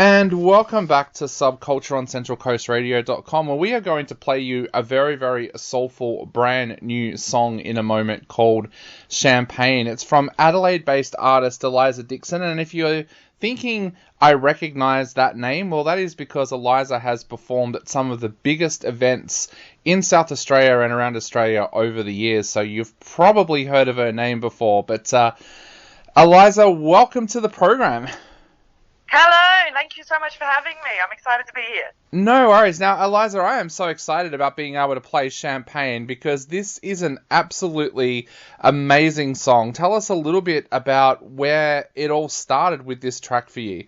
And welcome back to Subculture on CentralCoastRadio.com, where we are going to play you a very, very soulful brand new song in a moment called Champage. It's from Adelaide-based artist Eliza Dickson, and if you're thinking I recognise that name, well, that is because Eliza has performed at some of the biggest events in South Australia and around Australia over the years, so you've probably heard of her name before. But Eliza, welcome to the program. Hello, thank you so much for having me. I'm excited to be here. No worries. Now, Eliza, I am so excited about being able to play Champage because this is an absolutely amazing song. Tell us a little bit about where it all started with this track for you.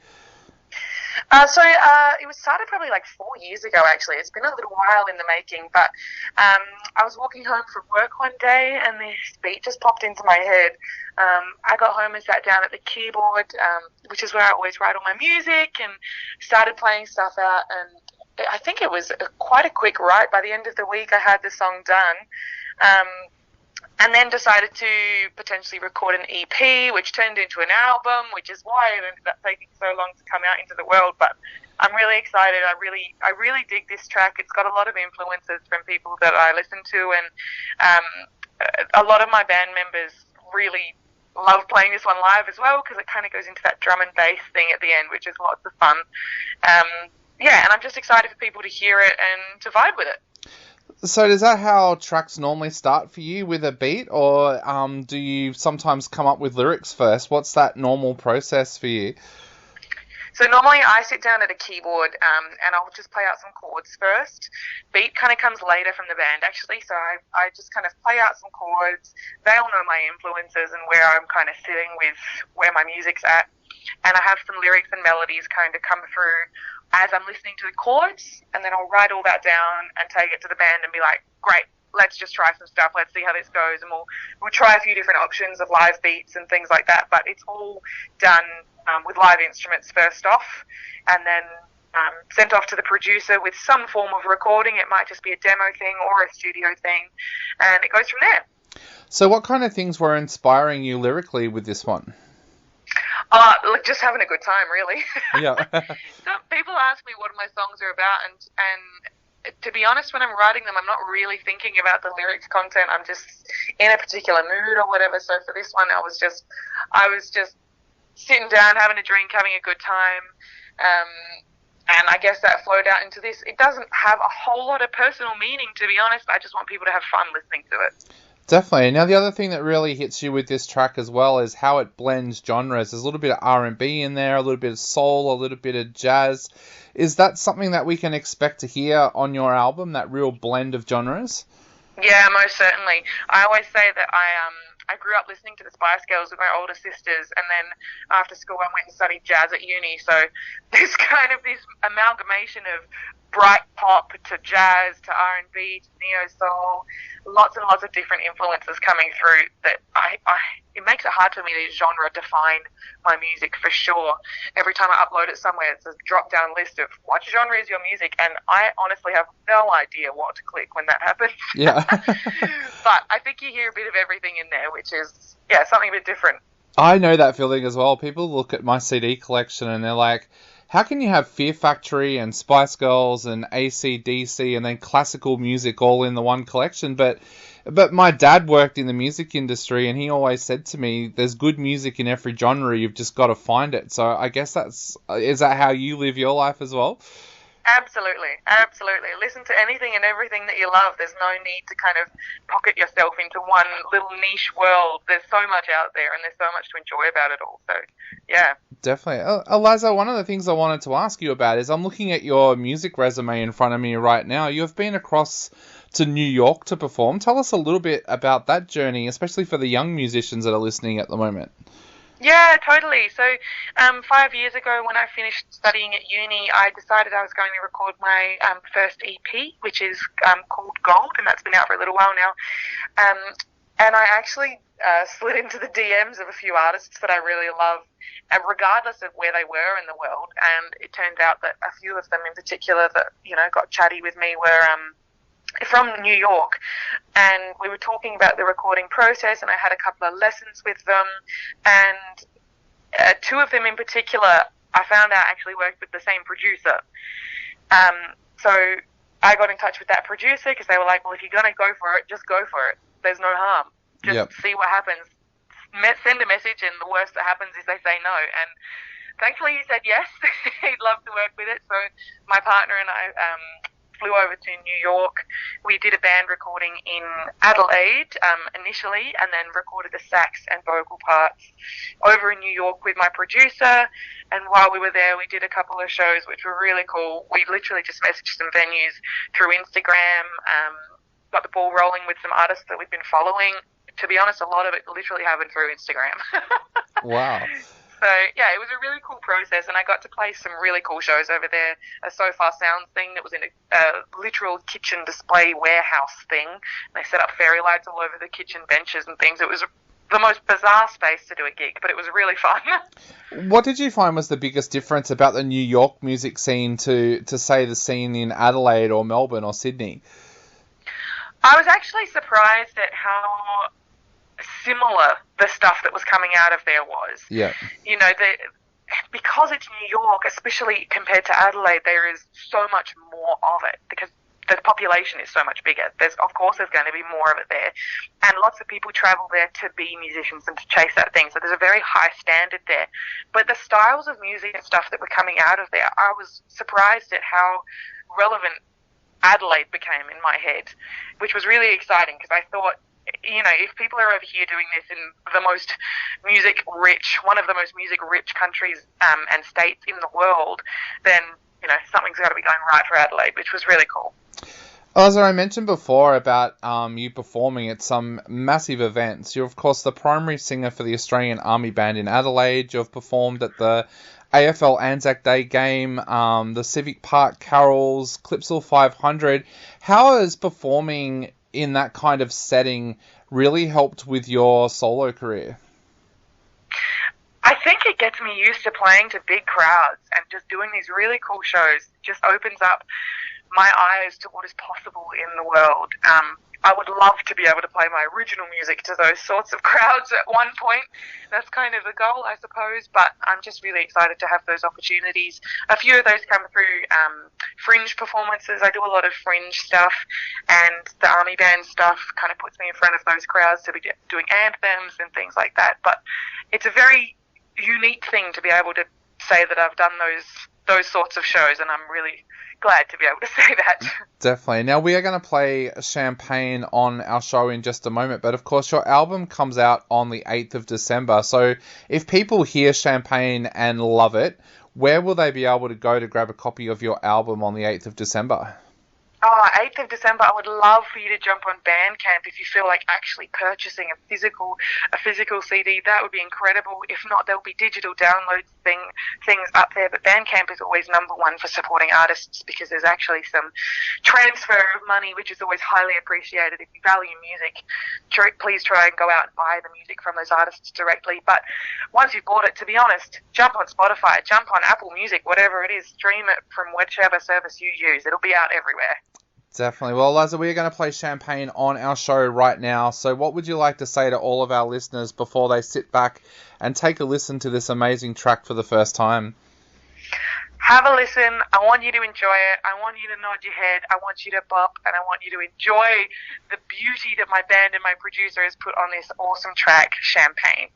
It was started probably like 4 years ago, actually. It's been a little while in the making, but I was walking home from work one day and this beat just popped into my head. I got home and sat down at the keyboard, which is where I always write all my music, and started playing stuff out, and I think it was quite a quick write. By the end of the week, I had the song done. And then decided to potentially record an EP, which turned into an album, which is why it ended up taking so long to come out into the world. But I'm really excited. I really dig this track. It's got a lot of influences from people that I listen to, and a lot of my band members really love playing this one live as well, because it kind of goes into that drum and bass thing at the end, which is lots of fun. And I'm just excited for people to hear it and to vibe with it. So is that how tracks normally start for you, with a beat, or do you sometimes come up with lyrics first? What's that normal process for you? So normally I sit down at a keyboard and I'll just play out some chords first. Beat kind of comes later from the band, actually, so I just kind of play out some chords. They'll know my influences and where I'm kind of sitting with where my music's at. And I have some lyrics and melodies kind of come through as I'm listening to the chords, and then I'll write all that down and take it to the band and be like, great, let's just try some stuff, let's see how this goes, and we'll try a few different options of live beats and things like that, but it's all done with live instruments first off, and then sent off to the producer with some form of recording. It might just be a demo thing or a studio thing, and it goes from there. So what kind of things were inspiring you lyrically with this one? Just having a good time, really. Yeah. So people ask me what my songs are about, and to be honest, when I'm writing them, I'm not really thinking about the lyrics content. I'm just in a particular mood or whatever. So for this one, I was just sitting down, having a drink, having a good time, and I guess that flowed out into this. It doesn't have a whole lot of personal meaning, to be honest. I just want people to have fun listening to it. Definitely. Now, the other thing that really hits you with this track as well is how it blends genres. There's a little bit of R&B in there, a little bit of soul, a little bit of jazz. Is that something that we can expect to hear on your album, that real blend of genres? Yeah, most certainly. I always say that I grew up listening to the Spice Girls with my older sisters, and then after school I went and studied jazz at uni. So there's kind of this amalgamation of bright pop to jazz to R&B to neo-soul, lots and lots of different influences coming through that it makes it hard for me to genre define my music for sure. Every time I upload it somewhere, it's a drop-down list of what genre is your music, and I honestly have no idea what to click when that happens. Yeah. But I think you hear a bit of everything in there, which is, something a bit different. I know that feeling as well. People look at my CD collection and they're like, how can you have Fear Factory and Spice Girls and AC/DC and then classical music all in the one collection? But my dad worked in the music industry, and he always said to me, there's good music in every genre, you've just got to find it. So I guess is that how you live your life as well? Absolutely. Listen to anything and everything that you love. There's no need to kind of pocket yourself into one little niche world. There's so much out there, and there's so much to enjoy about it all. So, yeah. Definitely. Eliza, one of the things I wanted to ask you about is I'm looking at your music resume in front of me right now. You've been across to New York to perform. Tell us a little bit about that journey, especially for the young musicians that are listening at the moment. Yeah, totally. So 5 years ago, when I finished studying at uni, I decided I was going to record my first EP, which is called Gold, and that's been out for a little while now. And I actually slid into the DMs of a few artists that I really love, regardless of where they were in the world. And it turned out that a few of them in particular that, got chatty with me were from New York, and we were talking about the recording process, and I had a couple of lessons with them, and two of them in particular I found out actually worked with the same producer. So I got in touch with that producer because they were like, well, if you're going to go for it, just go for it. There's no harm. Just see what happens. Send a message, and the worst that happens is they say no. And thankfully he said yes. He'd love to work with it. So my partner and I flew over to New York. We did a band recording in Adelaide initially, and then recorded the sax and vocal parts over in New York with my producer. And while we were there, we did a couple of shows which were really cool. We literally just messaged some venues through Instagram, got the ball rolling with some artists that we've been following. To be honest, a lot of it literally happened through Instagram. Wow. So, yeah, it was a really cool process, and I got to play some really cool shows over there. A So Far Sounds thing that was in a literal kitchen display warehouse thing. They set up fairy lights all over the kitchen benches and things. It was the most bizarre space to do a gig, but it was really fun. What did you find was the biggest difference about the New York music scene to say, the scene in Adelaide or Melbourne or Sydney? I was actually surprised at how similar the stuff that was coming out of there was. Yeah. You know, because it's New York, especially compared to Adelaide, there is so much more of it because the population is so much bigger. There's going to be more of it there. And lots of people travel there to be musicians and to chase that thing. So there's a very high standard there. But the styles of music and stuff that were coming out of there, I was surprised at how relevant Adelaide became in my head, which was really exciting because I thought, you know, if people are over here doing this in the most one of the most music-rich countries and states in the world, then, you know, something's got to be going right for Adelaide, which was really cool. As I mentioned before about you performing at some massive events, you're, of course, the primary singer for the Australian Army Band in Adelaide. You've performed at the AFL Anzac Day game, the Civic Park Carols, Clipsal 500. How has performing in that kind of setting really helped with your solo career? I think it gets me used to playing to big crowds, and just doing these really cool shows just opens up my eyes to what is possible in the world. I would love to be able to play my original music to those sorts of crowds at one point. That's kind of the goal, I suppose, but I'm just really excited to have those opportunities. A few of those come through fringe performances. I do a lot of fringe stuff, and the Army Band stuff kind of puts me in front of those crowds to be doing anthems and things like that. But it's a very unique thing to be able to say that I've done those sorts of shows, and I'm really glad to be able to say that. Definitely. Now, we are going to play Champagne on our show in just a moment, but of course your album comes out on the 8th of December, so if people hear Champagne and love it, where will they be able to go to grab a copy of your album on the 8th of December? 8th of December, I would love for you to jump on Bandcamp if you feel like actually purchasing a physical CD. That would be incredible. If not, there'll be digital downloads things up there. But Bandcamp is always number one for supporting artists because there's actually some transfer of money, which is always highly appreciated. If you value music, please try and go out and buy the music from those artists directly. But once you've bought it, to be honest, jump on Spotify, jump on Apple Music, whatever it is, stream it from whichever service you use. It'll be out everywhere. Definitely. Well, Eliza, we're going to play Champagne on our show right now. So what would you like to say to all of our listeners before they sit back and take a listen to this amazing track for the first time? Have a listen. I want you to enjoy it. I want you to nod your head. I want you to bop, and I want you to enjoy the beauty that my band and my producer has put on this awesome track, Champagne.